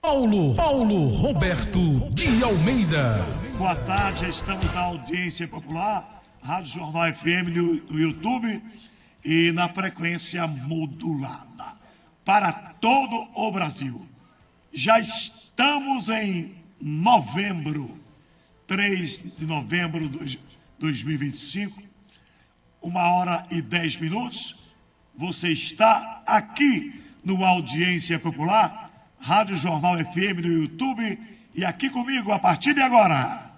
Paulo Roberto de Almeida. Boa tarde, estamos na audiência popular, Rádio Jornal FM no YouTube e na frequência modulada para todo o Brasil. Já estamos em novembro, 3 de novembro de 2025, 1h10. Você está aqui no Audiência Popular, Rádio Jornal FM no YouTube e aqui comigo a partir de agora.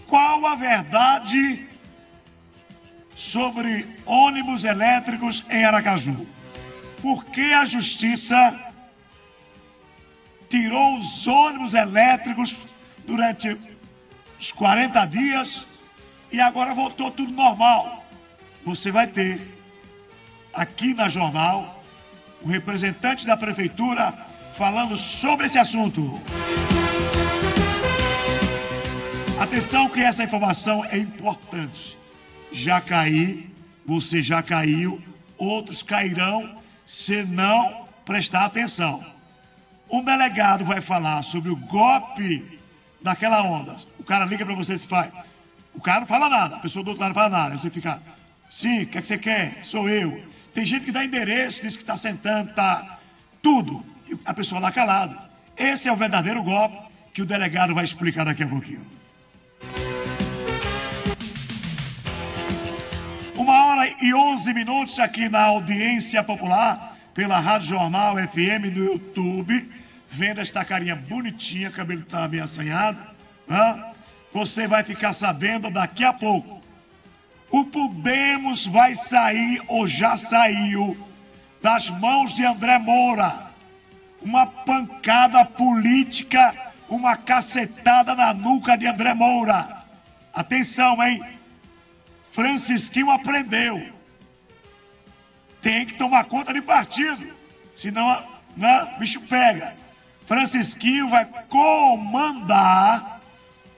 Qual a verdade sobre ônibus elétricos em Aracaju? Por que a Justiça tirou os ônibus elétricos durante os 40 dias e agora voltou tudo normal? Você vai ter aqui na Jornal o representante da Prefeitura falando sobre esse assunto. Atenção que essa informação é importante. Você já caiu, outros cairão se não prestar atenção. Um delegado vai falar sobre o golpe daquela onda. O cara liga para você e faz. O cara não fala nada, a pessoa do outro lado não fala nada. Você fica, sim, o que é que você quer? Sou eu. Tem gente que dá endereço, diz que está sentando, está tudo. E a pessoa lá calada. Esse é o verdadeiro golpe que o delegado vai explicar daqui a pouquinho. 1h11 aqui na audiência popular, pela Rádio Jornal FM no YouTube, vendo esta carinha bonitinha, cabelo está meio assanhado. Você vai ficar sabendo daqui a pouco. O Podemos vai sair, ou já saiu, das mãos de André Moura. Uma pancada política, uma cacetada na nuca de André Moura. Atenção, hein? Francisquinho aprendeu. Tem que tomar conta de partido, senão o bicho pega. Francisquinho vai comandar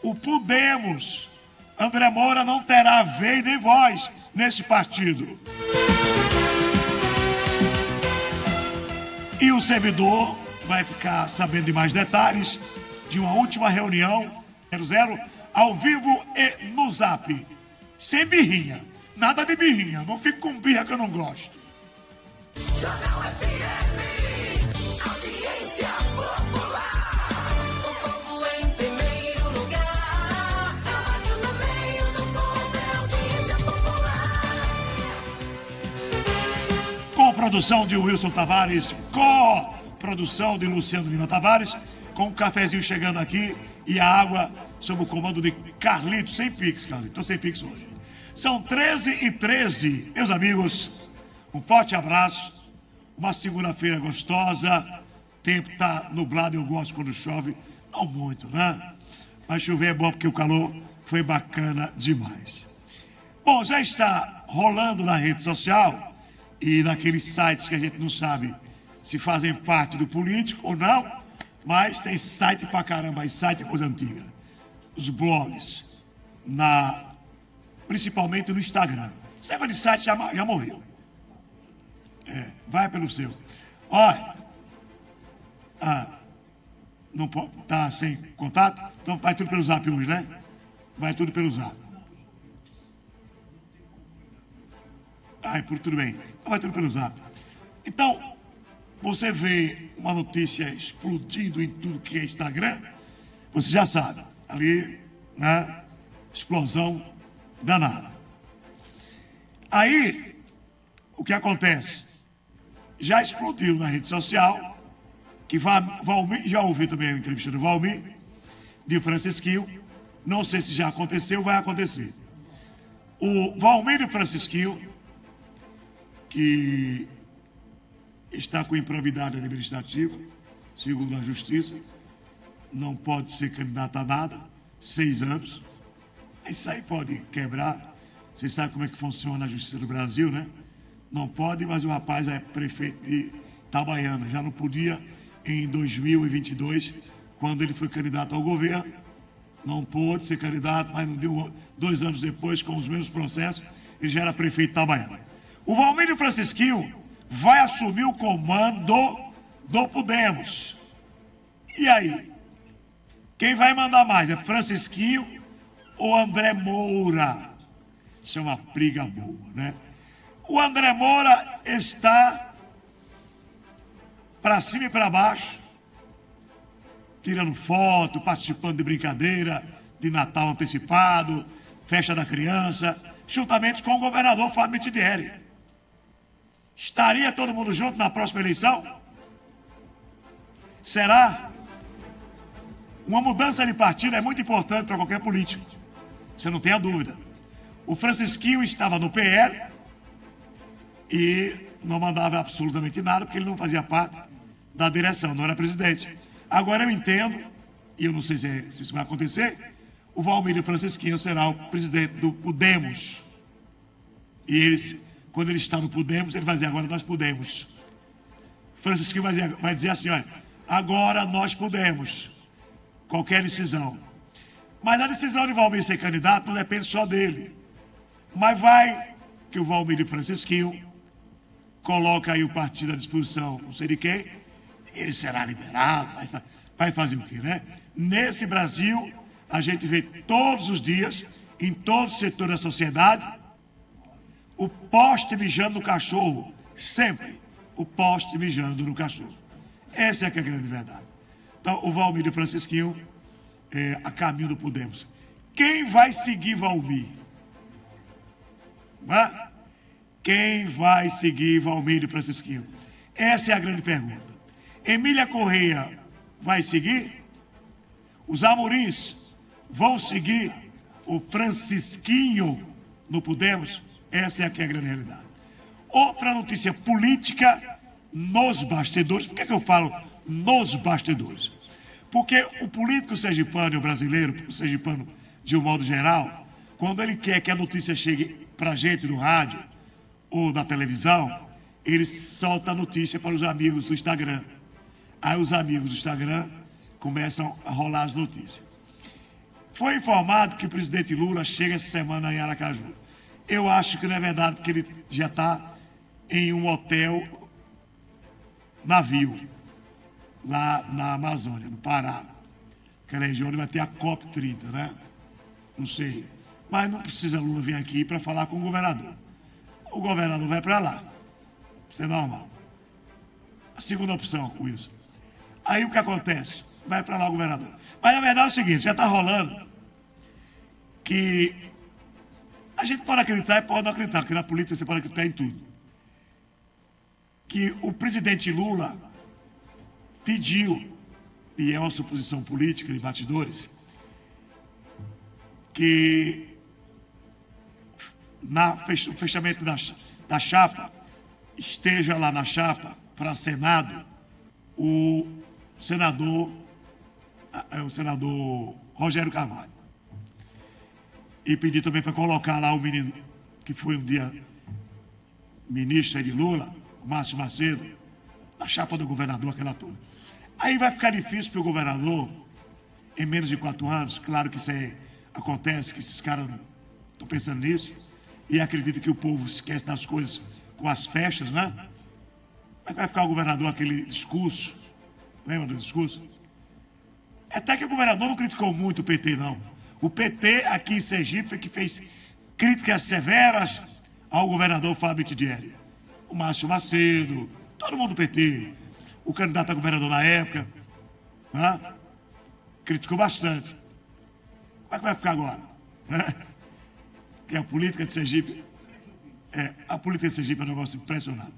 o Podemos. André Moura não terá vez nem voz nesse partido. E o servidor vai ficar sabendo de mais detalhes de uma última reunião 00 ao vivo e no Zap. Sem birrinha. Nada de birrinha. Não fico com birra que eu não gosto. Jornal FM, audiência popular. Produção de Wilson Tavares, co-produção de Luciano Lima Tavares, com um cafezinho chegando aqui e a água sob o comando de Carlito, sem pix, Carlito, estou sem pix hoje. São 13h13, meus amigos, um forte abraço, uma segunda-feira gostosa, tempo está nublado, eu gosto quando chove, não muito, né? Mas chover é bom porque o calor foi bacana demais. Bom, já está rolando na rede social e naqueles sites que a gente não sabe se fazem parte do político ou não, mas tem site pra caramba, e site é coisa antiga. Os blogs, principalmente no Instagram. Esse negócio de site já morreu. Vai pelo seu. Olha, não pode, tá sem contato? Então vai tudo pelo Zap hoje, né? Vai tudo pelo Zap. Tudo bem. Então vai tudo pelo Zap. Então, você vê uma notícia explodindo em tudo que é Instagram, você já sabe. Ali, né? Explosão danada. Aí, o que acontece? Já explodiu na rede social, que Valmir, já ouvi também a entrevista do Valmir, de Francisquinho. Não sei se já aconteceu, vai acontecer. O Valmir de Francisquinho, que está com improbidade administrativa, segundo a Justiça, não pode ser candidato a nada, 6 anos. Isso aí pode quebrar. Vocês sabem como é que funciona a Justiça do Brasil, né? Não pode, mas o rapaz é prefeito de Itabaiana. Já não podia em 2022, quando ele foi candidato ao governo. Não pôde ser candidato, mas não deu 2 anos depois, com os mesmos processos, ele já era prefeito de Itabaiana. O Valmir Francisquinho vai assumir o comando do Podemos. E aí? Quem vai mandar mais? É Francisquinho ou André Moura? Isso é uma briga boa, né? O André Moura está para cima e para baixo, tirando foto, participando de brincadeira, de Natal antecipado, festa da criança, juntamente com o governador Fábio Mitidieri. Estaria todo mundo junto na próxima eleição? Será? Uma mudança de partido é muito importante para qualquer político, você não tenha dúvida. O Francisquinho estava no PL e não mandava absolutamente nada, porque ele não fazia parte da direção, não era presidente. Agora eu entendo, e eu não sei se isso vai acontecer, o Valmir Francisquinho será o presidente do Podemos. E eles, quando ele está no Podemos, ele vai dizer, agora nós podemos. Francisquinho vai dizer assim, olha, agora nós podemos. Qualquer decisão. Mas a decisão de Valmir ser candidato não depende só dele. Mas vai que o Valmir Francisquinho coloca aí o partido à disposição, não sei de quem, e ele será liberado, vai fazer o quê, né? Nesse Brasil, a gente vê todos os dias, em todo o setor da sociedade, o poste mijando no cachorro, sempre o poste mijando no cachorro. Essa é que é a grande verdade. Então, o Valmir Francisquinho a caminho do Podemos. Quem vai seguir Valmir? Quem vai seguir Valmir Francisquinho? Essa é a grande pergunta. Emília Correia vai seguir? Os Amorins vão seguir o Francisquinho no Podemos? Essa é aqui a grande realidade. Outra notícia política nos bastidores. Por que eu falo nos bastidores? Porque o político sergipano e o brasileiro, o sergipano de um modo geral, quando ele quer que a notícia chegue para a gente do rádio ou da televisão, ele solta a notícia para os amigos do Instagram. Aí os amigos do Instagram começam a rolar as notícias. Foi informado que o presidente Lula chega essa semana em Aracaju. Eu acho que não é verdade, porque ele já está em um hotel navio, lá na Amazônia, no Pará. Aquela região onde vai ter a COP30, né? Não sei. Mas não precisa Lula vir aqui para falar com o governador. O governador vai para lá. Isso é normal. A segunda opção, Wilson. Aí o que acontece? Vai para lá o governador. Mas a verdade é o seguinte, já está rolando que a gente pode acreditar e pode não acreditar, porque na política você pode acreditar em tudo. Que o presidente Lula pediu, e é uma suposição política de bastidores, que no fechamento da chapa, esteja lá na chapa para Senado o senador Rogério Carvalho. E pedi também para colocar lá o menino que foi um dia ministro de Lula, o Márcio Macedo, na chapa do governador, aquela turma. Aí vai ficar difícil para o governador, em menos de 4 anos, claro que isso acontece, que esses caras estão pensando nisso, e acreditam que o povo esquece das coisas com as festas, né? Mas vai ficar o governador aquele discurso, lembra do discurso? Até que o governador não criticou muito o PT, não. O PT aqui em Sergipe foi que fez críticas severas ao governador Fábio Mitidieri. O Márcio Macedo, todo mundo do PT, o candidato a governador na época, né? Criticou bastante. Como é que vai ficar agora? Que a política de Sergipe, a política de Sergipe é um negócio impressionante.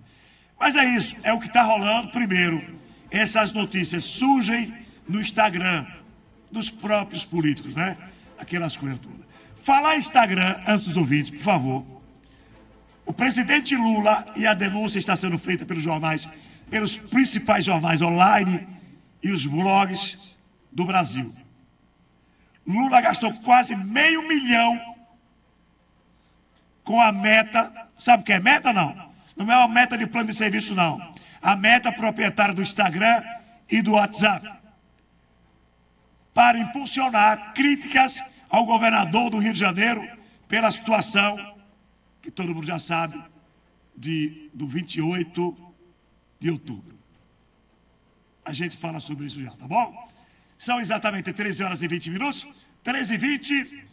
Mas é isso, é o que está rolando. Primeiro, essas notícias surgem no Instagram dos próprios políticos, né? Aquelas coisas todas. Falar Instagram, antes dos ouvintes, por favor. O presidente Lula, e a denúncia está sendo feita pelos jornais, pelos principais jornais online e os blogs do Brasil. Lula gastou quase $500 mil com a meta, sabe o que é meta, não? Não é uma meta de plano de serviço, não. A meta proprietária do Instagram e do WhatsApp, para impulsionar críticas ao governador do Rio de Janeiro pela situação que todo mundo já sabe do 28 de outubro. A gente fala sobre isso já, tá bom? São exatamente 13 horas e 20 minutos. 13 e 20,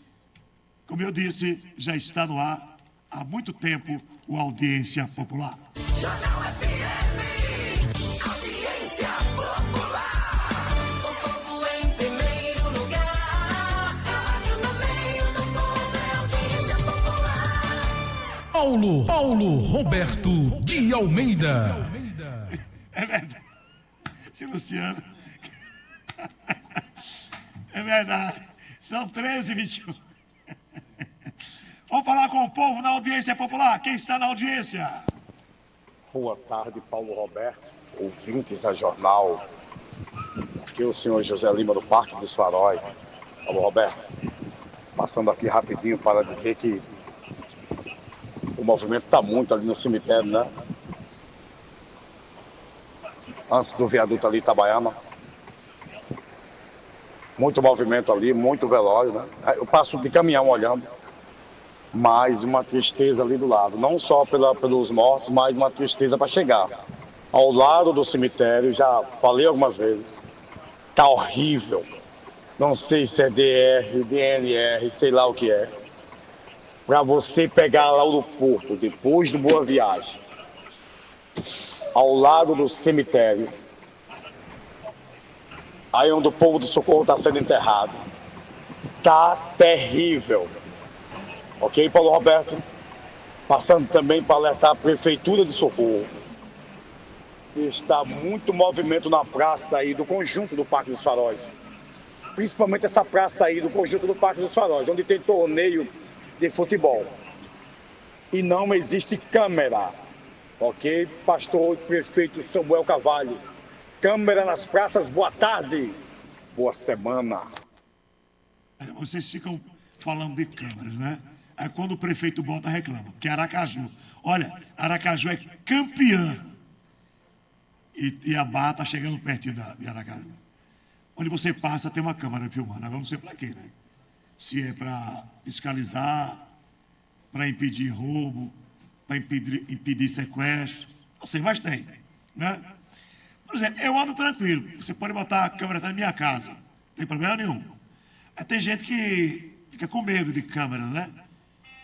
como eu disse, já está no ar há muito tempo o Audiência Popular. Jornal FM, audiência popular. O povo em primeiro lugar. Rádio no meio do povo é audiência popular. Paulo Roberto de Almeida. É verdade. Luciano. É verdade. São 13 e 21. Vamos falar com o povo na audiência popular. Quem está na audiência? Boa tarde, Paulo Roberto, ouvintes da jornal. Aqui é o senhor José Lima do Parque dos Faróis. Paulo Roberto, passando aqui rapidinho para dizer que o movimento está muito ali no cemitério, né? Antes do viaduto ali, Itabaiana. Muito movimento ali, muito velório, né? Eu passo de caminhão olhando, mas uma tristeza ali do lado. Não só pelos mortos, mas uma tristeza para chegar. Ao lado do cemitério, já falei algumas vezes, tá horrível. Não sei se é DR, DNR, sei lá o que é. Para você pegar lá no porto, depois do Boa Viagem, ao lado do cemitério, aí onde o povo do Socorro está sendo enterrado, tá terrível. Ok, Paulo Roberto? Passando também para alertar a Prefeitura de Socorro. Está muito movimento na praça aí do conjunto do Parque dos Faróis. Principalmente essa praça aí do conjunto do Parque dos Faróis, onde tem torneio de futebol. E não existe câmera. Ok, pastor e prefeito Samuel Carvalho. Câmera nas praças, boa tarde. Boa semana. Vocês ficam falando de câmeras, né? Aí quando o prefeito bota, reclama. Que é Aracaju. Olha, Aracaju é campeã. E a Barra está chegando pertinho de Aracaju. Onde você passa, tem uma câmera filmando. Agora não sei para quê, né? Se é para fiscalizar, para impedir roubo, para impedir sequestro, não sei, mas tem, né? Por exemplo, eu ando tranquilo, você pode botar a câmera até na minha casa, não tem problema nenhum. Aí tem gente que fica com medo de câmera, né?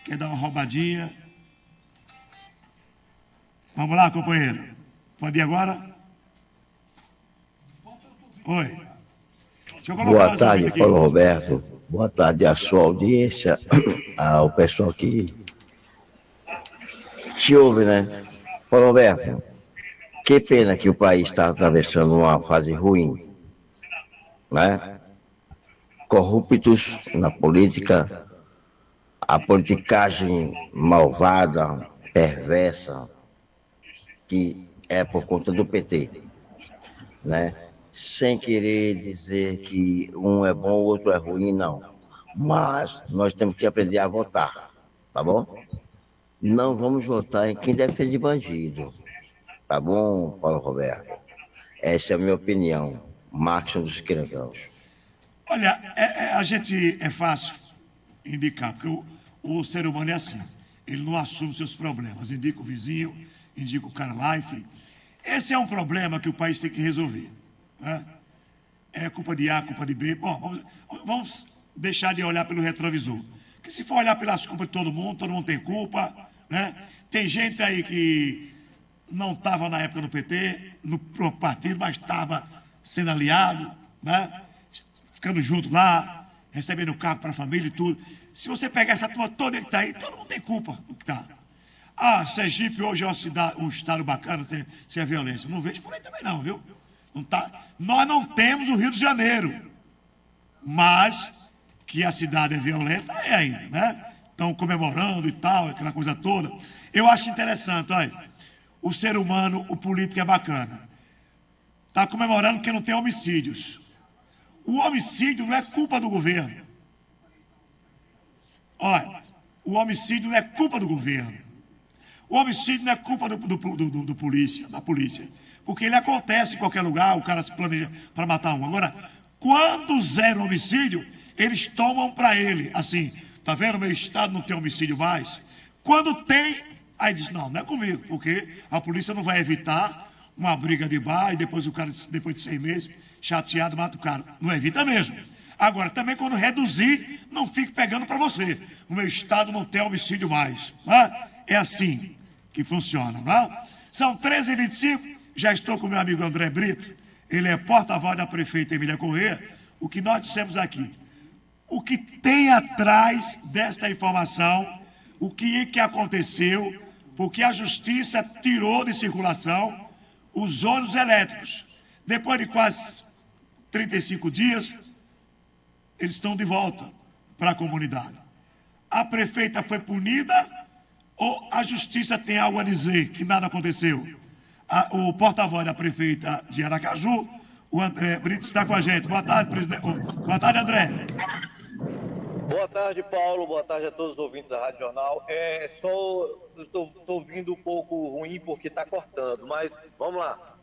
Quer dar uma roubadinha. Vamos lá, companheiro. Pode ir agora? Oi. Deixa eu colocar Boa tarde, aqui. Paulo Roberto. Boa tarde à sua audiência, ao pessoal que te ouve, né? Paulo Roberto, que pena que o país está atravessando uma fase ruim, né? Corruptos na política, a politicagem malvada, perversa, que é por conta do PT, né? Sem querer dizer que um é bom, o outro é ruim, não. Mas nós temos que aprender a votar, tá bom? Não vamos votar em quem defende bandido. Tá bom, Paulo Roberto? Essa é a minha opinião. Máximo dos Crentãos. Olha, a gente é fácil indicar, porque o ser humano é assim. Ele não assume seus problemas. Indica o vizinho, indica o cara lá, enfim. Esse é um problema que o país tem que resolver, né? É culpa de A, culpa de B. Bom, vamos deixar de olhar pelo retrovisor. Porque se for olhar pelas culpas de todo mundo tem culpa, né? Tem gente aí que não estava na época no PT, no partido, mas estava sendo aliado, né? Ficando junto lá, recebendo cargo para a família e tudo. Se você pegar essa turma toda que está aí, todo mundo tem culpa do que está. Ah, Sergipe hoje é uma cidade, um estado bacana, sem a violência. Não vejo por aí também não, viu? Não tá. Nós não temos o Rio de Janeiro, mas que a cidade é violenta é ainda, né? Estão comemorando e tal, aquela coisa toda. Eu acho interessante, olha, o ser humano, o político é bacana. Está comemorando porque não tem homicídios. O homicídio não é culpa do governo. Olha, o homicídio não é culpa do governo. O homicídio não é culpa da polícia. Porque ele acontece em qualquer lugar, o cara se planeja para matar um. Agora, quando zero homicídio, eles tomam para ele, assim, tá vendo, meu estado não tem homicídio mais. Quando tem, aí diz, não é comigo, porque a polícia não vai evitar uma briga de bar e depois o cara, depois de 6 meses, chateado, mata o cara. Não evita mesmo. Agora, também quando reduzir, não fique pegando para você. O meu estado não tem homicídio mais. Né? É assim que funciona. Né? São 13h25, já estou com o meu amigo André Brito, ele é porta-voz da prefeita Emília Corrêa. O que nós dissemos aqui, o que tem atrás desta informação, o que aconteceu, porque a justiça tirou de circulação os ônibus elétricos. Depois de quase 35 dias, eles estão de volta para a comunidade. A prefeita foi punida ou a justiça tem algo a dizer que nada aconteceu? O porta-voz da prefeita de Aracaju, o André Brito, está com a gente. Boa tarde, presidente. Boa tarde, André. Boa tarde, Paulo. Boa tarde a todos os ouvintes da Rádio Jornal. Estou ouvindo um pouco ruim porque está cortando, mas vamos lá.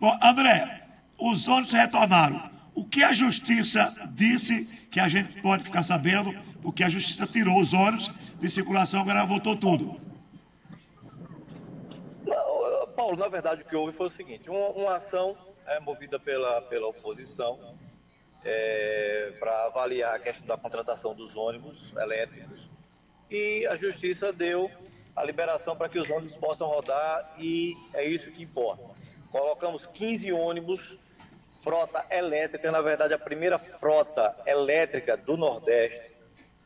Bom, André, os ônibus retornaram. O que a justiça disse que a gente pode ficar sabendo, porque a justiça tirou os ônibus de circulação, agora voltou tudo. Não, Paulo, na verdade o que houve foi o seguinte, uma ação movida pela oposição para avaliar a questão da contratação dos ônibus elétricos e a justiça deu a liberação para que os ônibus possam rodar e é isso que importa. Colocamos 15 ônibus, frota elétrica, na verdade a primeira frota elétrica do Nordeste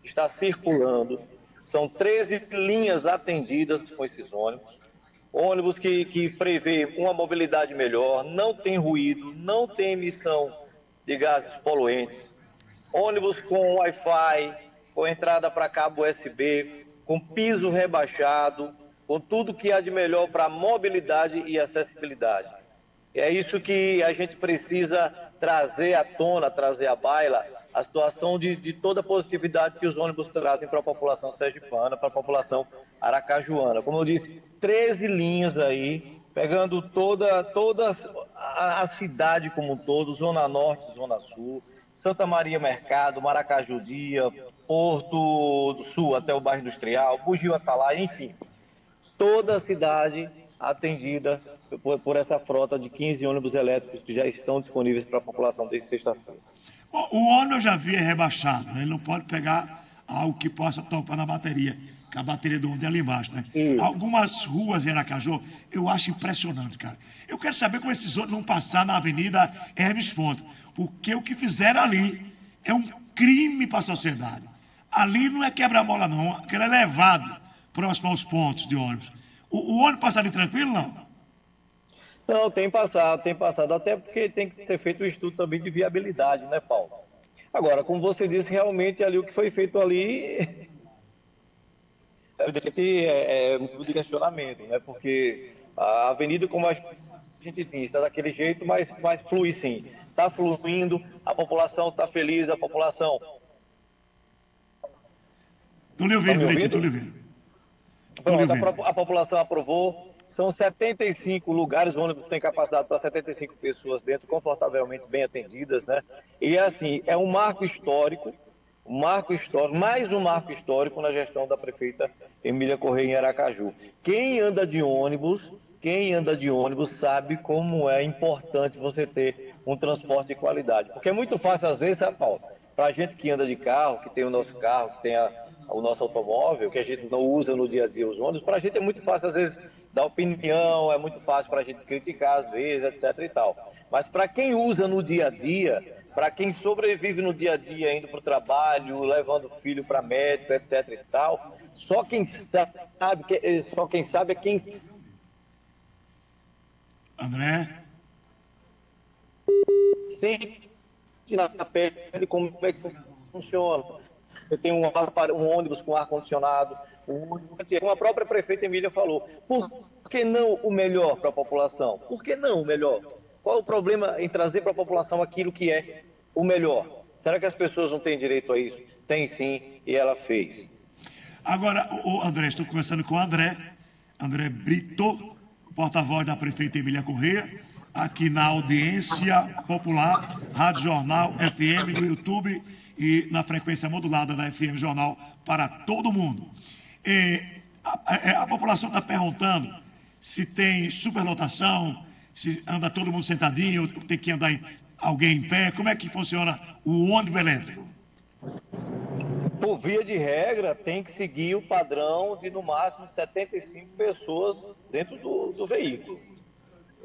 está circulando, são 13 linhas atendidas com esses ônibus que prevê uma mobilidade melhor, não tem ruído, não tem emissão de gases poluentes, ônibus com Wi-Fi, com entrada para cabo USB, com piso rebaixado, com tudo que há de melhor para mobilidade e acessibilidade. É isso que a gente precisa trazer à tona, trazer à baila, a situação de toda a positividade que os ônibus trazem para a população sergipana, para a população aracajuana. Como eu disse, 13 linhas aí, pegando toda a cidade como um todo, Zona Norte, Zona Sul, Santa Maria Mercado, Maracaju Dia, Porto do Sul até o bairro Industrial, Bugio Atalaia, enfim. Toda a cidade atendida por essa frota de 15 ônibus elétricos que já estão disponíveis para a população desde sexta-feira. O ônibus eu já vi rebaixado, né? Ele não pode pegar algo que possa topar na bateria, que a bateria do ônibus é ali embaixo, né? Algumas ruas em Aracaju, eu acho impressionante, cara. Eu quero saber como esses ônibus vão passar na Avenida Hermes Fonte, porque o que fizeram ali é um crime para a sociedade. Ali não é quebra-mola, não, aquele é levado próximo aos pontos de ônibus. O ônibus passa ali tranquilo, não? Não, tem passado, até porque tem que ser feito um estudo também de viabilidade, né, Paulo? Agora, como você disse, realmente ali o que foi feito ali é motivo de questionamento, né? Porque a avenida, como a gente diz, está daquele jeito, mas flui sim. Está fluindo, a população está feliz, a população... Estou lhe ouvindo, Brito, estou lhe ouvindo. Pronto, a população aprovou. São 75 lugares, o ônibus tem capacidade para 75 pessoas dentro, confortavelmente bem atendidas, né? E assim, é um marco histórico, mais um marco histórico na gestão da prefeita Emília Corrêa em Aracaju. Quem anda de ônibus sabe como é importante você ter um transporte de qualidade. Porque é muito fácil, às vezes, né, Paulo? Para a gente que anda de carro, que tem o nosso carro, que tem o nosso automóvel, que a gente não usa no dia a dia os ônibus, para a gente é muito fácil, às vezes, dar opinião, é muito fácil para a gente criticar, às vezes, etc. e tal. Mas para quem usa no dia a dia, para quem sobrevive no dia a dia, indo para o trabalho, levando o filho para médico, etc. e tal, só quem sabe é quem... André? Sente na pele como é que funciona. Eu tenho um ônibus com ar-condicionado, como a própria prefeita Emília falou. Por que não o melhor para a população? Por que não o melhor? Qual o problema em trazer para a população aquilo que é o melhor? Será que as pessoas não têm direito a isso? Tem sim, e ela fez. Agora, o André, estou conversando com o André Brito, porta-voz da prefeita Emília Corrêa, aqui na audiência popular, Rádio Jornal FM, no YouTube e na frequência modulada da FM Jornal para todo mundo. A população está perguntando se tem superlotação, Se anda todo mundo sentadinho, ou tem que andar alguém em pé? Como é que funciona o ônibus elétrico? Por via de regra, tem que seguir o padrão de no máximo 75 pessoas dentro do veículo.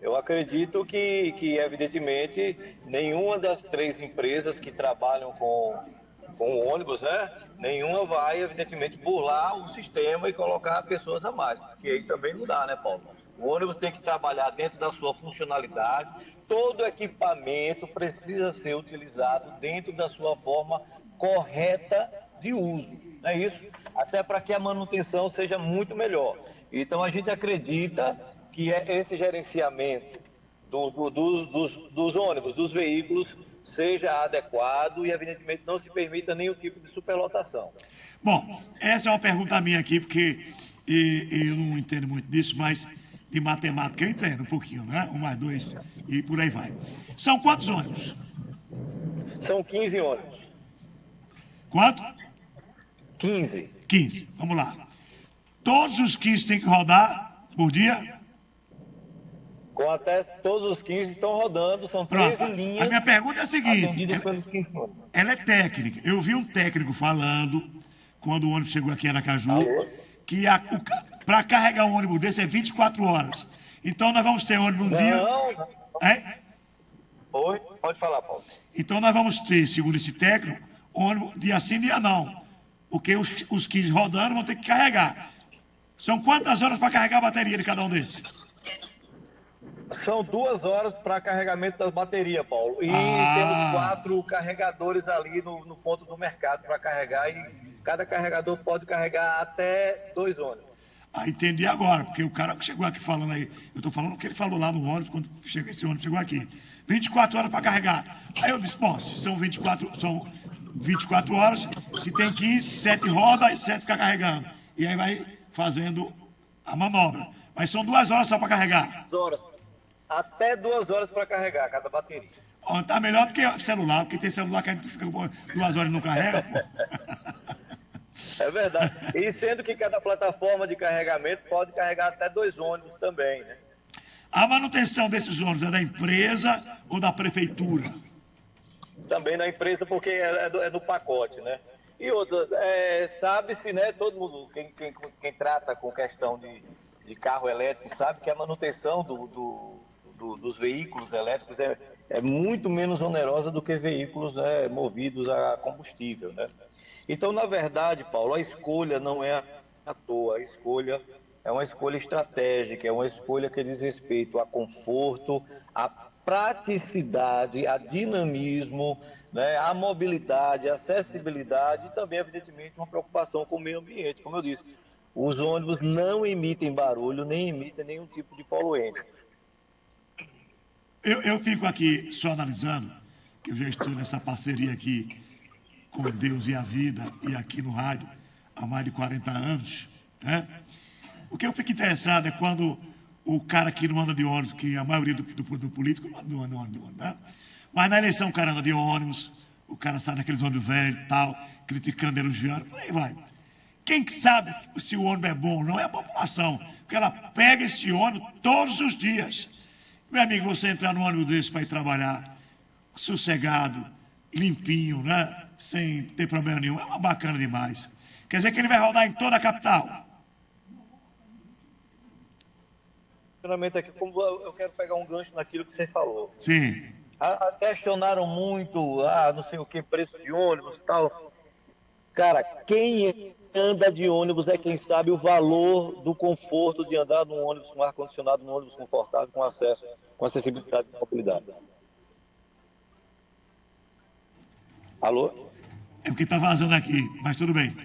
Eu acredito que, evidentemente, nenhuma das 3 empresas que trabalham com ônibus, né? Nenhuma vai, evidentemente, burlar o sistema e colocar pessoas a mais, porque aí também não dá, né, Paulo? O ônibus tem que trabalhar dentro da sua funcionalidade, todo equipamento precisa ser utilizado dentro da sua forma correta de uso, não é isso? Até para que a manutenção seja muito melhor. Então, a gente acredita que esse gerenciamento dos ônibus, dos veículos, seja adequado e, evidentemente, não se permita nenhum tipo de superlotação. Bom, essa é uma pergunta minha aqui, porque eu não entendo muito disso, mas de matemática eu entendo um pouquinho, né? 1 mais 2 e por aí vai. São quantos ônibus? São 15 ônibus. Quanto? 15. 15. Vamos lá. Todos os 15 têm que rodar por dia? Com até todos os 15 estão rodando, são Pronto. 13 linhas A minha pergunta é a seguinte: atendidas pelos 15 ônibus. ela é técnica. Eu vi um técnico falando, quando o ônibus chegou aqui em Aracaju, Alô? que para carregar um ônibus desse é 24 horas. Então nós vamos ter ônibus um dia. Não. É? Oi? Pode falar, Paulo. Então nós vamos ter, segundo esse técnico, ônibus dia sim, dia não. Porque os 15 rodando vão ter que carregar. São quantas horas para carregar a bateria de cada um desses? São 2 horas para carregamento das baterias, Paulo. E temos 4 carregadores ali no ponto do mercado para carregar. E cada carregador pode carregar até 2 ônibus. Ah, entendi agora, porque o cara que chegou aqui falando aí, eu estou falando o que ele falou lá no ônibus, quando esse ônibus chegou aqui. 24 horas para carregar. Aí eu disse, bom, se são 24 horas, se tem 15, 7 roda e 7 fica carregando. E aí vai fazendo a manobra. Mas são 2 horas só para carregar. 2 horas. Até 2 horas para carregar cada bateria. Ó, tá melhor do que celular, porque tem celular que a gente fica 2 horas e não carrega, pô. É verdade. E sendo que cada plataforma de carregamento pode carregar até 2 ônibus também, né? A manutenção desses ônibus é da empresa ou da prefeitura? Também na empresa, porque é do pacote, né? E outra, sabe-se, né? Todo mundo, quem trata com questão de carro elétrico, sabe que a manutenção dos veículos elétricos é muito menos onerosa do que veículos, né, movidos a combustível, né? Então, na verdade, Paulo, a escolha não é à toa, a escolha é uma escolha estratégica, é uma escolha que diz respeito a conforto, a praticidade, a dinamismo, né, a mobilidade, a acessibilidade e também, evidentemente, uma preocupação com o meio ambiente. Como eu disse, os ônibus não emitem barulho, nem emitem nenhum tipo de poluente. Eu fico aqui só analisando, que eu já estou nessa parceria aqui com Deus e a vida e aqui no rádio há mais de 40 anos, né? O que eu fico interessado é quando o cara que não anda de ônibus, que a maioria do político não anda de ônibus, né? Mas na eleição o cara anda de ônibus, o cara sai daqueles ônibus velhos e tal, criticando, elogiando, por aí vai. Quem sabe se o ônibus é bom ou não é a população, porque ela pega esse ônibus todos os dias. Meu amigo, você entrar num ônibus desse para ir trabalhar, sossegado, limpinho, né? Sem ter problema nenhum, é uma bacana demais. Quer dizer que ele vai rodar em toda a capital. Finalmente aqui, como eu quero pegar um gancho naquilo que você falou. Sim. Questionaram muito, não sei o que, preço de ônibus e tal. Cara, quem anda de ônibus é quem sabe o valor do conforto de andar num ônibus com ar-condicionado, num ônibus confortável, com acesso, com acessibilidade e mobilidade. Alô? É porque está vazando aqui, mas tudo bem.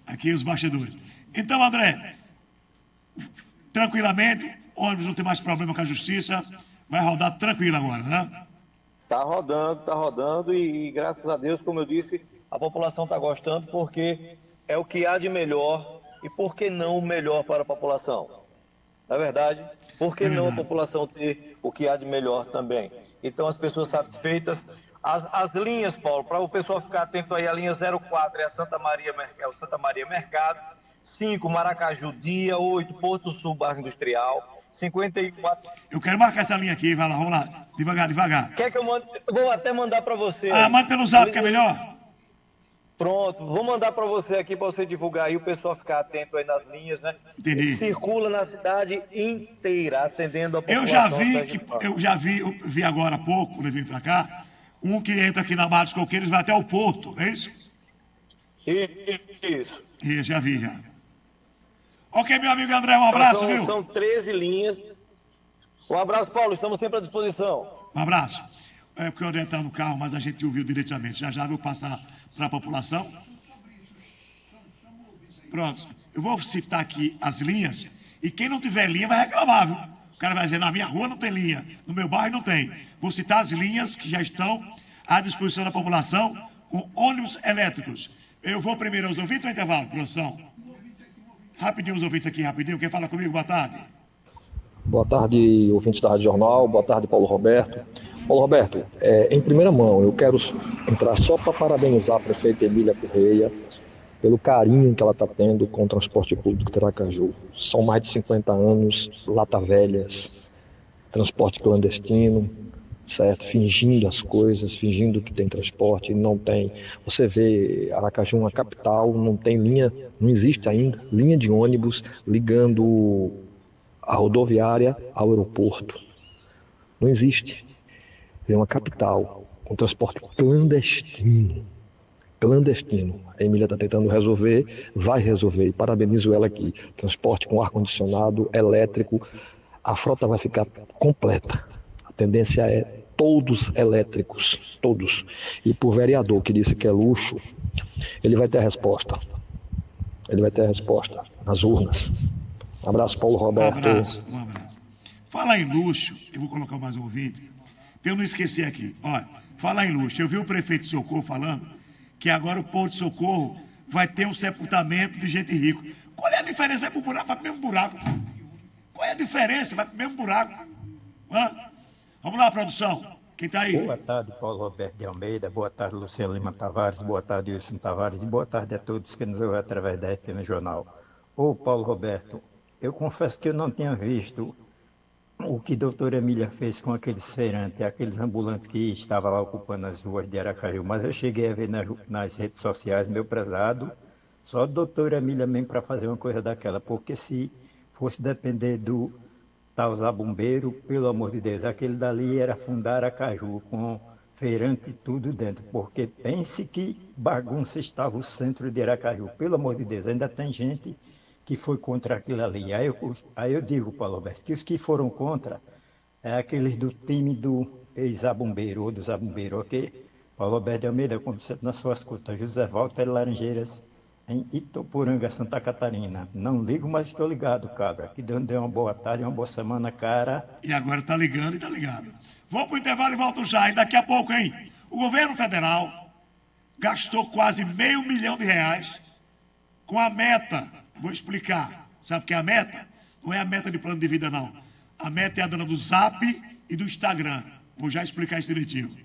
Aqui os bastidores. Então, André, tranquilamente, ônibus não tem mais problema com a justiça, vai rodar tranquilo agora, né? Tá rodando e graças a Deus, como eu disse, a população está gostando porque é o que há de melhor e por que não o melhor para a população? Na verdade, por que não a população ter o que há de melhor também? Então as pessoas satisfeitas, as linhas, Paulo, para o pessoal ficar atento aí, a linha 04 é o Santa Maria Mercado, 5 Maracaju Dia, 8 Porto Sul Barra Industrial 54. Eu quero marcar essa linha aqui, vai lá, vamos lá. Devagar, devagar. Quer que eu mande? Eu vou até mandar para você. Manda pelo zap que é melhor. Pronto, vou mandar para você aqui para você divulgar aí, o pessoal ficar atento aí nas linhas, né? Entendi. Circula na cidade inteira, atendendo a população. Eu vi agora há pouco, quando eu vim para cá, um que entra aqui na Barra dos Coqueiros vai até o Porto, não é isso? Isso. Isso, já vi, já. Ok, meu amigo André, um abraço, viu? São 13 linhas. Um abraço, Paulo, estamos sempre à disposição. Um abraço. É porque o André está no carro, mas a gente ouviu diretamente. Já já vou passar para a população. Pronto. Eu vou citar aqui as linhas. E quem não tiver linha vai reclamar, viu? O cara vai dizer, na minha rua não tem linha, no meu bairro não tem. Vou citar as linhas que já estão à disposição da população com ônibus elétricos. Eu vou primeiro aos ouvintes ou intervalo, produção? Rapidinho os ouvintes aqui, rapidinho. Quem fala comigo, boa tarde. Boa tarde, ouvintes da Rádio Jornal. Boa tarde, Paulo Roberto. Paulo Roberto, em primeira mão, eu quero entrar só para parabenizar a prefeita Emília Correia pelo carinho que ela está tendo com o transporte público de Aracaju. São mais de 50 anos, lata velhas, transporte clandestino, certo? Fingindo as coisas, fingindo que tem transporte, não tem. Você vê Aracaju, uma capital, não tem linha, não existe ainda linha de ônibus ligando a rodoviária ao aeroporto. Não existe. É uma capital com transporte clandestino. Clandestino. A Emília está tentando resolver, vai resolver. E parabenizo ela aqui. Transporte com ar-condicionado, elétrico. A frota vai ficar completa. A tendência é todos elétricos. Todos. E por vereador que disse que é luxo, ele vai ter a resposta. Ele vai ter a resposta nas urnas. Um abraço, Paulo Roberto. Um abraço. Fala em luxo, eu vou colocar mais um ouvinte, para eu não esquecer aqui. Olha, fala em luxo, eu vi o prefeito de Socorro falando que agora o posto de Socorro vai ter um sepultamento de gente rica. Qual é a diferença? Vai pro buraco, vai pro mesmo buraco. Qual é a diferença? Vai pro mesmo buraco. Vamos lá, produção. Quem tá aí? Boa tarde, Paulo Roberto de Almeida. Boa tarde, Luciano Lima Tavares. Boa tarde, Wilson Tavares. E boa tarde a todos que nos ouvem através da FM Jornal. Ô, Paulo Roberto, eu confesso que eu não tinha visto o que a doutora Emília fez com aqueles feirantes, aqueles ambulantes que estavam lá ocupando as ruas de Aracaju, mas eu cheguei a ver nas redes sociais, meu prezado, só a doutora Emília mesmo para fazer uma coisa daquela, porque se fosse depender do tal zabumbeiro, pelo amor de Deus, aquele dali era fundar Aracaju com feirante e tudo dentro, porque pense que bagunça estava o centro de Aracaju, pelo amor de Deus, ainda tem gente que foi contra aquilo ali. Aí eu digo, Paulo Roberto, que os que foram contra é aqueles do time do ex-zabumbeiro ou do zabumbeiro, ok? Paulo Roberto de Almeida, como sempre nas suas contas, José Walter Laranjeiras, em Itoporanga, Santa Catarina. Não ligo, mas estou ligado, cabra. Que Deus dê uma boa tarde, uma boa semana, cara. E agora tá ligando e tá ligado. Vou pro intervalo e volto já. E daqui a pouco, hein? O governo federal gastou quase R$500 milhão com a meta. Vou explicar. Sabe o que é a meta? Não é a meta de plano de vida, não. A meta é a dona do Zap e do Instagram. Vou já explicar isso direitinho.